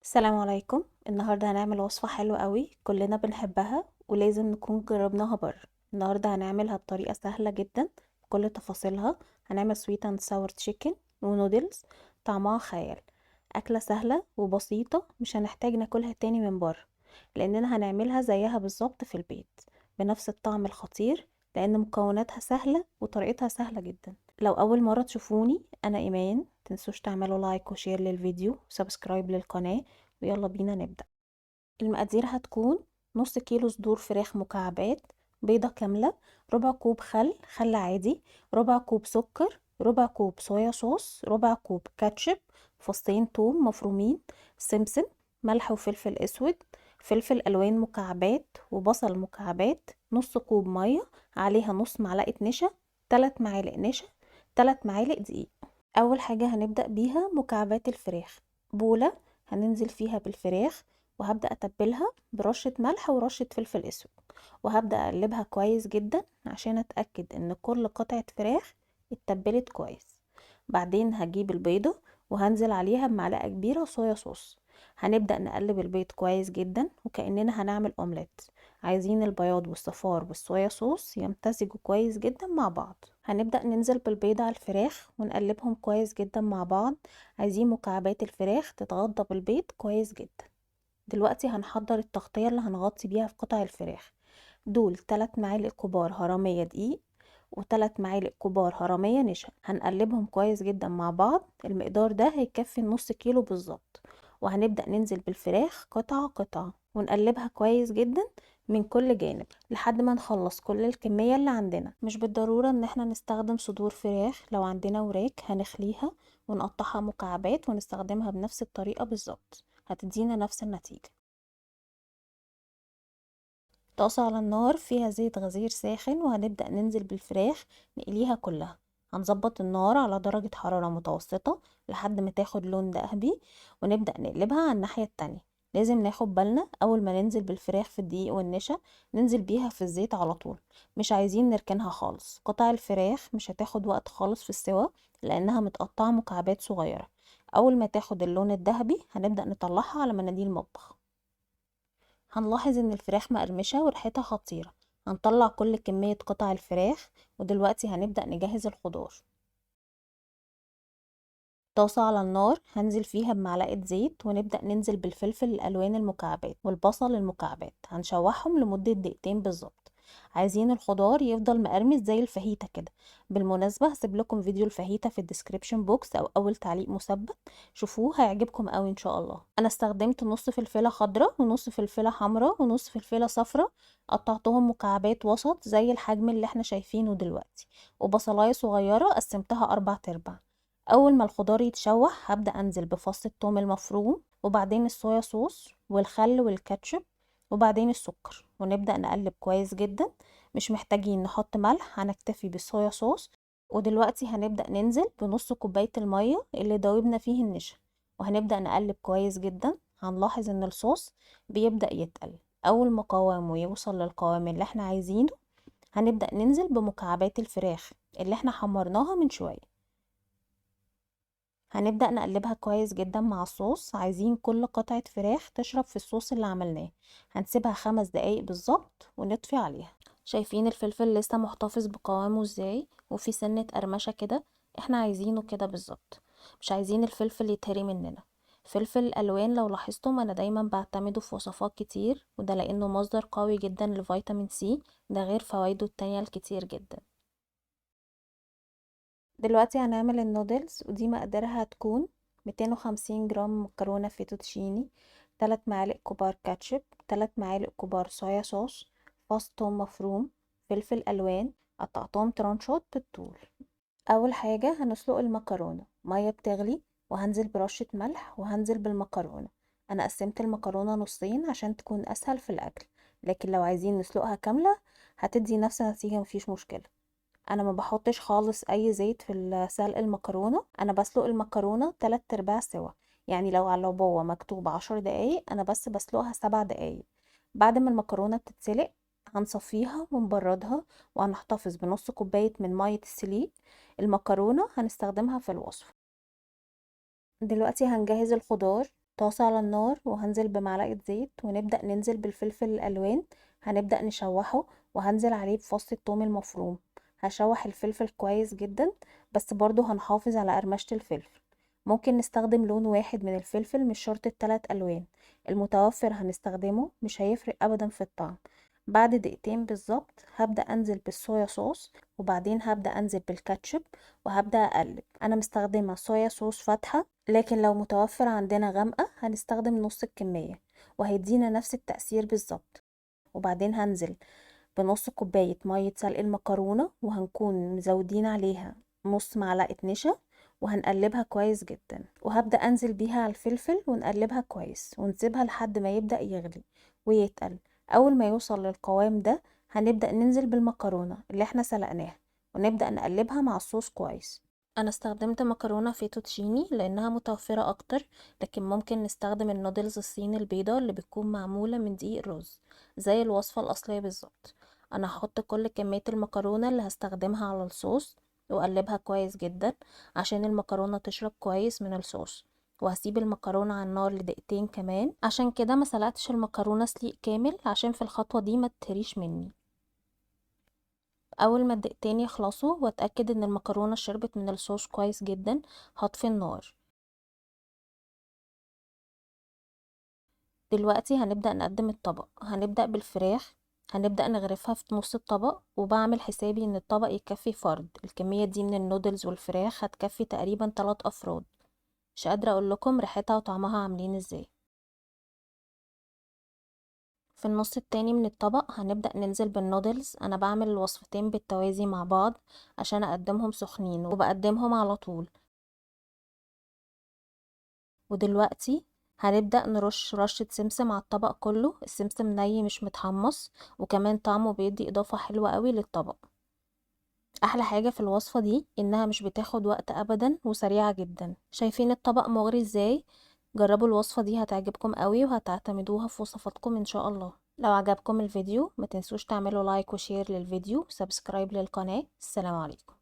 السلام عليكم. النهاردة هنعمل وصفة حلوة قوي كلنا بنحبها ولازم نكون جربناها بره. النهاردة هنعملها بطريقة سهلة جدا بكل تفاصيلها. هنعمل سويت اند ساور تشيكن ونودلز، طعمها خيال. أكلة سهلة وبسيطة، مش هنحتاج ناكلها تاني من بره لأننا هنعملها زيها بالظبط في البيت بنفس الطعم الخطير، لأن مكوناتها سهلة وطريقتها سهلة جدا. لو أول مرة تشوفوني، أنا إيمان. متنسوش تعملوا لايك وشير للفيديو وسبسكرايب للقناة، ويلا بينا نبدأ. المقادير هتكون نص كيلو صدور فراخ مكعبات، بيضة كاملة، ربع كوب خل عادي، ربع كوب سكر، ربع كوب صويا صوص، ربع كوب كاتشب، فصين توم مفرومين، سمسم، ملح وفلفل اسود، فلفل الوان مكعبات وبصل مكعبات، نص كوب مية عليها نص معلقة نشا، 3 معالق نشا، 3 معالق دقيق. اول حاجة هنبدأ بيها مكعبات الفراخ. بولة هننزل فيها بالفراخ، وهبدأ أتبلها برشة ملح ورشة فلفل أسود، وهبدأ أقلبها كويس جدا عشان أتأكد إن كل قطعة فراخ اتبلت كويس. بعدين هجيب البيضة وهنزل عليها بمعلقة كبيرة صويا صوص. هنبدأ نقلب البيض كويس جدا وكأننا هنعمل أومليت. عايزين البياض والصفار والصويا صوص يمتزجوا كويس جدا مع بعض. هنبدأ ننزل بالبيضة على الفراخ ونقلبهم كويس جدا مع بعض. عايزين مكعبات الفراخ تتغطى بالبيض كويس جدا. دلوقتي هنحضر التغطية اللي هنغطي بيها في قطع الفراخ. دول 3 معالق كبار هرمية دقيق و3 معالق كبار هرمية نشا. هنقلبهم كويس جدا مع بعض. المقدار ده هيكفي نص كيلو بالظبط. وهنبدأ ننزل بالفراخ قطعة قطعة ونقلبها كويس جدا من كل جانب لحد ما نخلص كل الكمية اللي عندنا. مش بالضرورة ان احنا نستخدم صدور فراخ، لو عندنا وراك هنخليها ونقطعها مكعبات ونستخدمها بنفس الطريقة بالظبط، هتدينا نفس النتيجة. طاسة على النار فيها زيت غزير ساخن، وهنبدأ ننزل بالفراخ نقليها كلها. هنظبط النار على درجة حرارة متوسطة لحد ما تاخد لون ذهبي، ونبدأ نقلبها على الناحية التانية. لازم ناخد بالنا أول ما ننزل بالفراخ في الدقيق والنشا ننزل بيها في الزيت على طول، مش عايزين نركنها خالص. قطع الفراخ مش هتاخد وقت خالص في السوا لأنها متقطعة مكعبات صغيرة. أول ما تاخد اللون الذهبي هنبدأ نطلعها على مناديل مطبخ. هنلاحظ ان الفراخ مقرمشة وريحتها خطيرة. هنطلع كل كمية قطع الفراخ، ودلوقتي هنبدأ نجهز الخضار. طاسة على النار هنزل فيها بمعلقة زيت، ونبدأ ننزل بالفلفل الألوان المكعبات والبصل المكعبات. هنشوحهم لمدة دقيقتين بالظبط. عايزين الخضار يفضل مقرمش زي الفاهيتا كده. بالمناسبة هسيب لكم فيديو الفاهيتا في الديسكريبشن بوكس أو أول تعليق مثبت، شوفوه هيعجبكم قوي إن شاء الله. أنا استخدمت نص فلفلة خضراء ونص فلفلة حمراء ونص فلفلة صفراء، قطعتهم مكعبات وسط زي الحجم اللي احنا شايفينه دلوقتي. وبصلاية صغيرة قسمتها 4 أرباع. اول ما الخضار يتشوح هبدأ انزل بفص الثوم المفروم، وبعدين الصويا صوص والخل والكاتشب، وبعدين السكر، ونبدأ نقلب كويس جدا. مش محتاجين نحط ملح، هنكتفي بالصويا صوص. ودلوقتي هنبدأ ننزل بنص كوباية المية اللي دوبنا فيه النشا، وهنبدأ نقلب كويس جدا. هنلاحظ ان الصوص بيبدأ يتقل. اول ما قوامه يوصل للقوام اللي احنا عايزينه هنبدأ ننزل بمكعبات الفراخ اللي احنا حمرناها من شوية. هنبدأ نقلبها كويس جدا مع الصوص. عايزين كل قطعة فراخ تشرب في الصوص اللي عملناه. هنسيبها 5 دقايق بالظبط ونطفي عليها. شايفين الفلفل لسه محتفظ بقوامه ازاي وفي سنة قرمشة كده؟ احنا عايزينه كده بالظبط، مش عايزين الفلفل يتهري مننا. فلفل الالوان لو لاحظتم انا دايما بعتمده في وصفات كتير، وده لانه مصدر قوي جدا لفيتامين سي، ده غير فوائده التانية الكتير جدا. دلوقتي هنعمل النودلز، ودي مقدارها هتكون 250 جرام مكرونة فيتوتشيني، 3 معالق كبار كاتشب، 3 معالق كبار صويا صوص، فص توم مفروم، فلفل ألوان قطعتهم ترانشات بالطول. أول حاجة هنسلق المكرونة. مية بتغلي وهنزل برشة ملح وهنزل بالمكرونة. أنا قسمت المكرونة نصين عشان تكون أسهل في الأكل، لكن لو عايزين نسلقها كاملة هتدي نفس النتيجة، مفيش مشكلة. انا ما بحطش خالص اي زيت في سلق المكرونه. انا بسلق المكرونه 3 ارباع سوا، يعني لو على العبوه مكتوب 10 دقايق انا بس بسلقها 7 دقايق. بعد ما المكرونه بتتسلق هنصفيها ونبردها، وهنحتفظ بنص كوبايه من ميه السليق. المكرونه هنستخدمها في الوصفه. دلوقتي هنجهز الخضار. طاسة على النار وهنزل بمعلقة زيت ونبدأ ننزل بالفلفل الألوان، هنبدأ نشوحه، وهنزل عليه بفص الثوم المفروم. هشوح الفلفل كويس جدا، بس برضو هنحافظ على قرمشة الفلفل. ممكن نستخدم لون واحد من الفلفل، مش شرط التلات ألوان. المتوفر هنستخدمه، مش هيفرق أبدا في الطعم. بعد دقيقتين بالظبط هبدأ أنزل بالصويا صوص، وبعدين هبدأ أنزل بالكاتشب، وهبدأ أقلب. أنا مستخدمة صويا صوص فاتحة، لكن لو متوفر عندنا غامقة هنستخدم نص الكمية، وهيدينا نفس التأثير بالظبط. وبعدين هنزل بنص كوباية مية سلق المكرونة، وهنكون مزودين عليها نص معلقة نشا، وهنقلبها كويس جدا. وهبدأ أنزل بيها على الفلفل ونقلبها كويس، ونسيبها لحد ما يبدأ يغلي ويتقل. أول ما يوصل للقوام ده هنبدأ ننزل بالمكرونة اللي احنا سلقناها، ونبدأ نقلبها مع الصوص كويس. انا استخدمت مكرونه فيتوتشيني لانها متوفره اكتر، لكن ممكن نستخدم النودلز الصيني البيضاء اللي بتكون معموله من دقيق الرز زي الوصفه الاصليه بالظبط. انا هحط كل كميه المكرونه اللي هستخدمها على الصوص، واقلبها كويس جدا عشان المكرونه تشرب كويس من الصوص. وهسيب المكرونه على النار لدقيقتين كمان، عشان كده ما سلقتش المكرونه سليق كامل عشان في الخطوه دي ما تهريش مني. اول ما الدقيقتين يخلصوا واتاكد ان المكرونه شربت من الصوص كويس جدا، هطفي النار. دلوقتي هنبدا نقدم الطبق. هنبدا بالفراخ، هنبدا نغرفها في نص الطبق، وبعمل حسابي ان الطبق يكفي فرد. الكميه دي من النودلز والفراخ هتكفي تقريبا 3 افراد. مش قادره اقول لكم ريحتها وطعمها عاملين ازاي. في النص التاني من الطبق هنبدأ ننزل بالنودلز. انا بعمل الوصفتين بالتوازي مع بعض عشان اقدمهم سخنين، وبقدمهم على طول. ودلوقتي هنبدأ نرش رشة سمسم على الطبق كله. السمسم ني مش متحمص، وكمان طعمه بيدي إضافة حلوة قوي للطبق. أحلى حاجة في الوصفة دي إنها مش بتاخد وقت أبدا وسريعة جدا. شايفين الطبق مغري إزاي؟ جربوا الوصفة دي، هتعجبكم قوي وهتعتمدوها في وصفاتكم إن شاء الله. لو عجبكم الفيديو ما تنسوش تعملوا لايك وشير للفيديو، سبسكرايب للقناة. السلام عليكم.